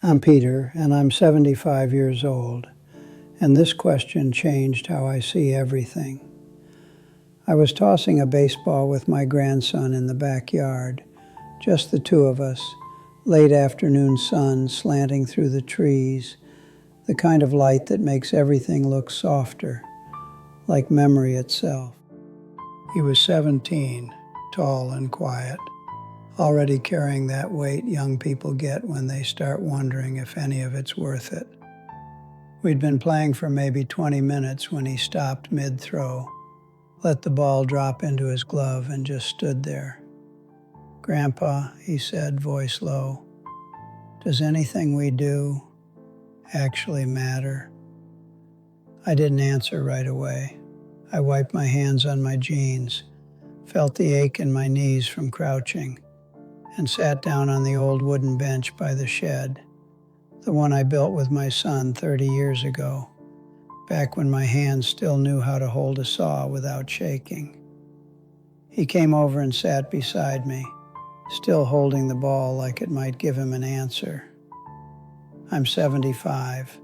I'm Peter, and I'm 75 years old, and this question changed how I see everything. I was tossing a baseball with my grandson in the backyard, just the two of us, late afternoon sun slanting through the trees, the kind of light that makes everything look softer, like memory itself. He was 17, tall and quiet, already carrying that weight young people get when they start wondering if any of it's worth it. We'd been playing for maybe 20 minutes when he stopped mid-throw, let the ball drop into his glove, and just stood there. "Grandpa," he said, voice low, "does anything we do actually matter?" I didn't answer right away. I wiped my hands on my jeans, felt the ache in my knees from crouching, and sat down on the old wooden bench by the shed, the one I built with my son 30 years ago, back when my hands still knew how to hold a saw without shaking. He came over and sat beside me, still holding the ball like it might give him an answer. I'm 75.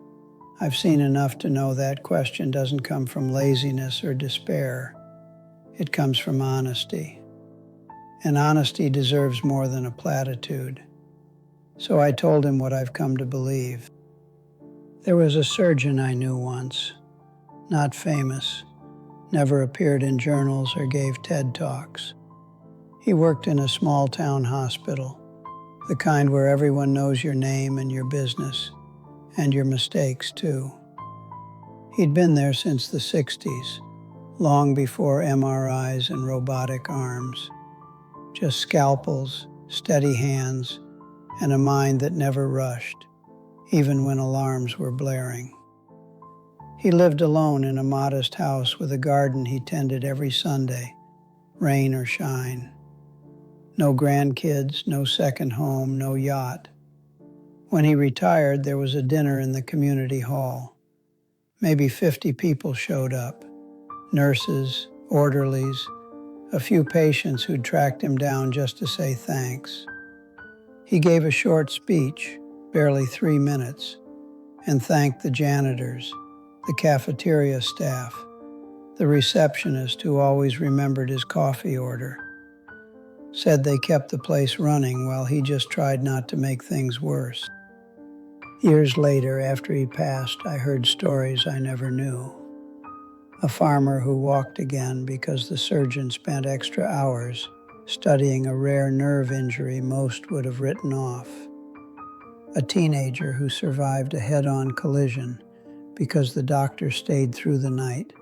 I've seen enough to know that question doesn't come from laziness or despair. It comes from honesty. And honesty deserves more than a platitude. So I told him what I've come to believe. There was a surgeon I knew once, not famous, never appeared in journals or gave TED Talks. He worked in a small town hospital, the kind where everyone knows your name and your business, and your mistakes too. He'd been there since the 60s, long before MRIs and robotic arms. Just scalpels, steady hands, and a mind that never rushed, even when alarms were blaring. He lived alone in a modest house with a garden he tended every Sunday, rain or shine. No grandkids, no second home, no yacht. When he retired, there was a dinner in the community hall. Maybe 50 people showed up, nurses, orderlies, a few patients who'd tracked him down just to say thanks. He gave a short speech, barely 3 minutes, and thanked the janitors, the cafeteria staff, the receptionist who always remembered his coffee order. Said they kept the place running while he just tried not to make things worse. Years later, after he passed, I heard stories I never knew. A farmer who walked again because the surgeon spent extra hours studying a rare nerve injury most would have written off. A teenager who survived a head-on collision because the doctor stayed through the night,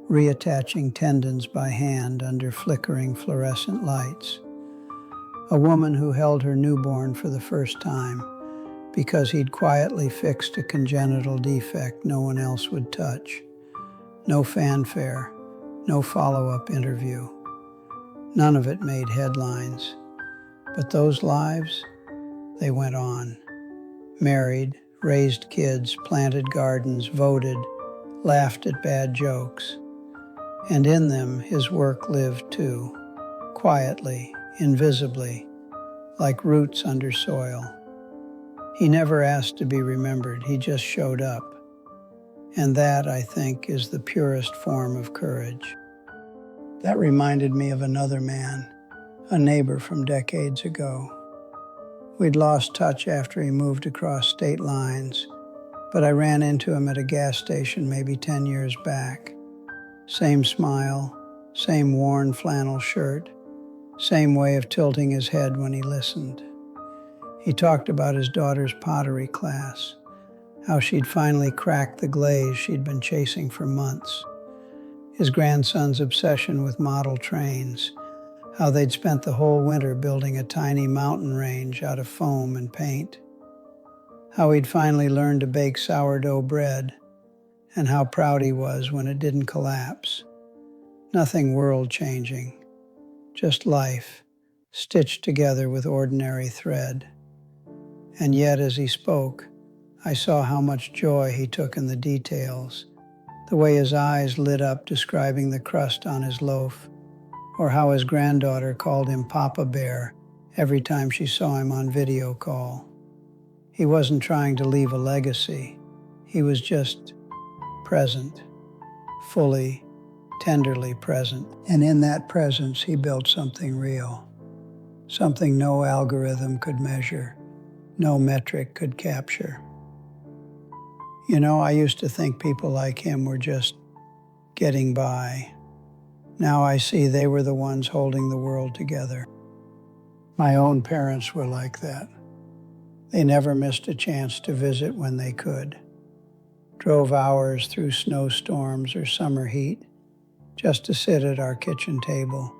reattaching tendons by hand under flickering fluorescent lights. A woman who held her newborn for the first time because he'd quietly fixed a congenital defect no one else would touch. No fanfare, no follow-up interview. None of it made headlines. But those lives, they went on. Married, raised kids, planted gardens, voted, laughed at bad jokes. And in them, his work lived too, quietly, invisibly, like roots under soil. He never asked to be remembered, he just showed up. And that, I think, is the purest form of courage. That reminded me of another man, a neighbor from decades ago. We'd lost touch after he moved across state lines, but I ran into him at a gas station maybe 10 years back. Same smile, same worn flannel shirt, same way of tilting his head when he listened. He talked about his daughter's pottery class, how she'd finally cracked the glaze she'd been chasing for months. His grandson's obsession with model trains, how they'd spent the whole winter building a tiny mountain range out of foam and paint. How he'd finally learned to bake sourdough bread, and how proud he was when it didn't collapse. Nothing world-changing, just life, stitched together with ordinary thread. And yet, as he spoke, I saw how much joy he took in the details, the way his eyes lit up describing the crust on his loaf, or how his granddaughter called him Papa Bear every time she saw him on video call. He wasn't trying to leave a legacy. He was just present, fully, tenderly present. And in that presence, he built something real, something no algorithm could measure, no metric could capture. You know, I used to think people like him were just getting by. Now I see they were the ones holding the world together. My own parents were like that. They never missed a chance to visit when they could. Drove hours through snowstorms or summer heat just to sit at our kitchen table,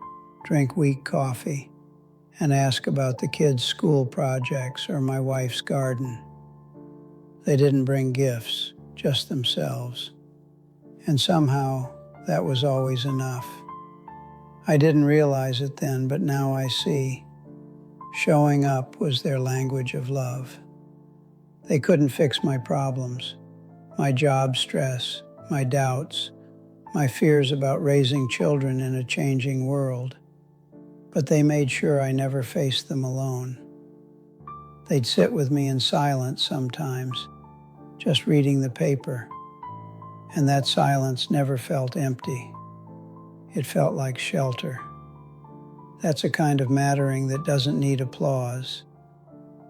drink weak coffee, and ask about the kids' school projects or my wife's garden. They didn't bring gifts, just themselves. And somehow, that was always enough. I didn't realize it then, but now I see. Showing up was their language of love. They couldn't fix my problems, my job stress, my doubts, my fears about raising children in a changing world. But they made sure I never faced them alone. They'd sit with me in silence sometimes, just reading the paper, and that silence never felt empty. It felt like shelter. That's a kind of mattering that doesn't need applause.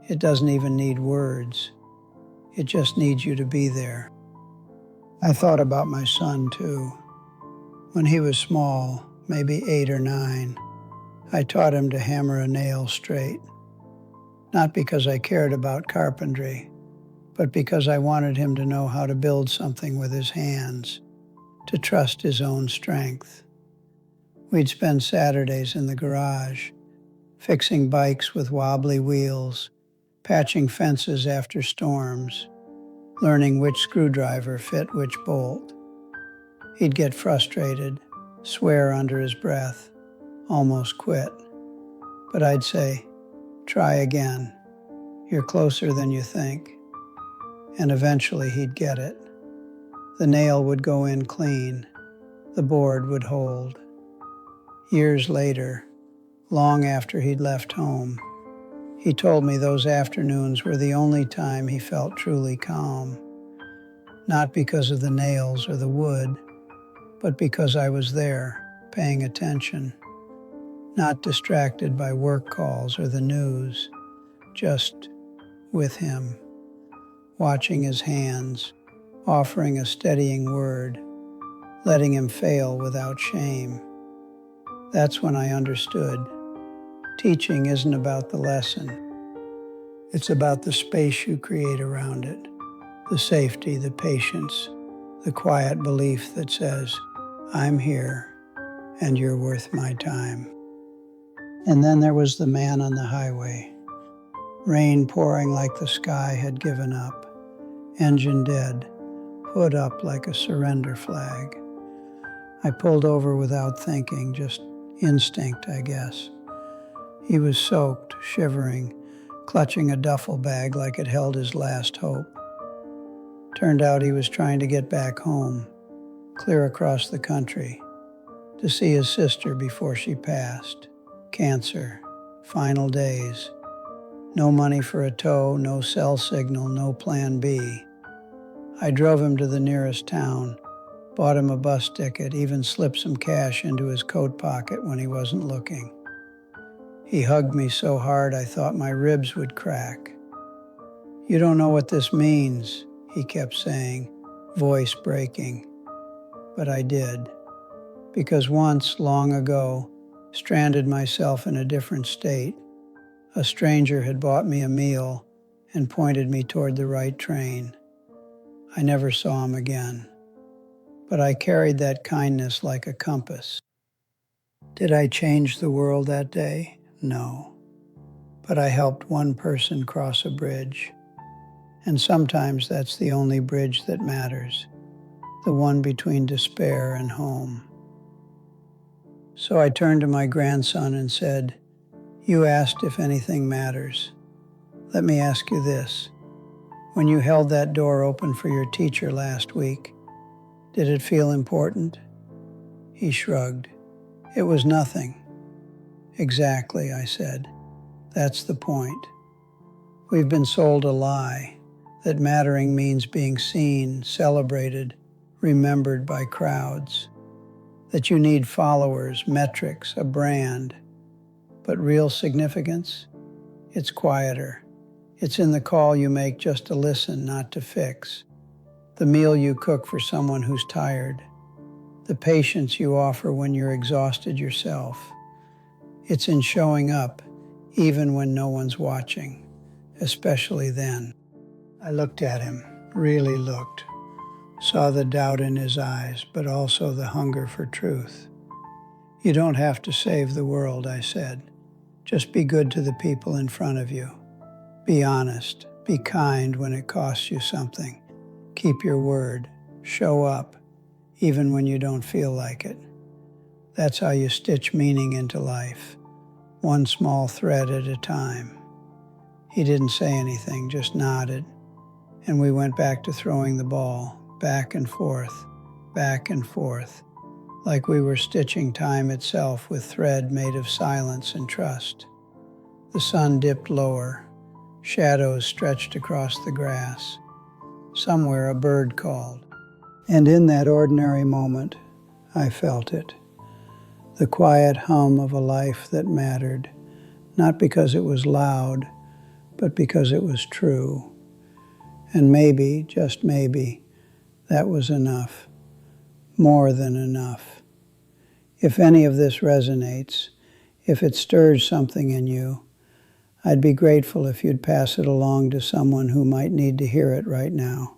It doesn't even need words. It just needs you to be there. I thought about my son too. When he was small, maybe 8 or 9, I taught him to hammer a nail straight. Not because I cared about carpentry, but because I wanted him to know how to build something with his hands, to trust his own strength. We'd spend Saturdays in the garage, fixing bikes with wobbly wheels, patching fences after storms, learning which screwdriver fit which bolt. He'd get frustrated, swear under his breath, almost quit. But I'd say, try again. You're closer than you think. And eventually he'd get it. The nail would go in clean. The board would hold. Years later, long after he'd left home, he told me those afternoons were the only time he felt truly calm. Not because of the nails or the wood, but because I was there, paying attention. Not distracted by work calls or the news, just with him, watching his hands, offering a steadying word, letting him fail without shame. That's when I understood. Teaching isn't about the lesson. It's about the space you create around it, the safety, the patience, the quiet belief that says, I'm here and you're worth my time. And then there was the man on the highway. Rain pouring like the sky had given up, engine dead, hood up like a surrender flag. I pulled over without thinking, just instinct, I guess. He was soaked, shivering, clutching a duffel bag like it held his last hope. Turned out he was trying to get back home, clear across the country, to see his sister before she passed. Cancer, final days. No money for a tow, no cell signal, no plan B. I drove him to the nearest town, bought him a bus ticket, even slipped some cash into his coat pocket when he wasn't looking. He hugged me so hard I thought my ribs would crack. You don't know what this means, he kept saying, voice breaking. But I did, because once, long ago, stranded myself in a different state, a stranger had bought me a meal and pointed me toward the right train. I never saw him again. But I carried that kindness like a compass. Did I change the world that day? No. But I helped one person cross a bridge. And sometimes that's the only bridge that matters, the one between despair and home. So I turned to my grandson and said, you asked if anything matters. Let me ask you this. When you held that door open for your teacher last week, did it feel important? He shrugged. It was nothing. Exactly, I said. That's the point. We've been sold a lie, that mattering means being seen, celebrated, remembered by crowds, that you need followers, metrics, a brand. But real significance? It's quieter. It's in the call you make just to listen, not to fix. The meal you cook for someone who's tired. The patience you offer when you're exhausted yourself. It's in showing up, even when no one's watching, especially then. I looked at him, really looked, saw the doubt in his eyes, but also the hunger for truth. You don't have to save the world, I said. Just be good to the people in front of you. Be honest, be kind when it costs you something. Keep your word, show up, even when you don't feel like it. That's how you stitch meaning into life, one small thread at a time. He didn't say anything, just nodded, and we went back to throwing the ball, back and forth, like we were stitching time itself with thread made of silence and trust. The sun dipped lower, shadows stretched across the grass. Somewhere a bird called, and in that ordinary moment, I felt it. The quiet hum of a life that mattered, not because it was loud, but because it was true. And maybe, just maybe, that was enough, more than enough. If any of this resonates, if it stirs something in you, I'd be grateful if you'd pass it along to someone who might need to hear it right now.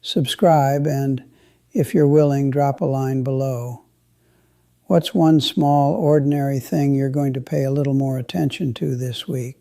Subscribe and, if you're willing, drop a line below. What's one small, ordinary thing you're going to pay a little more attention to this week?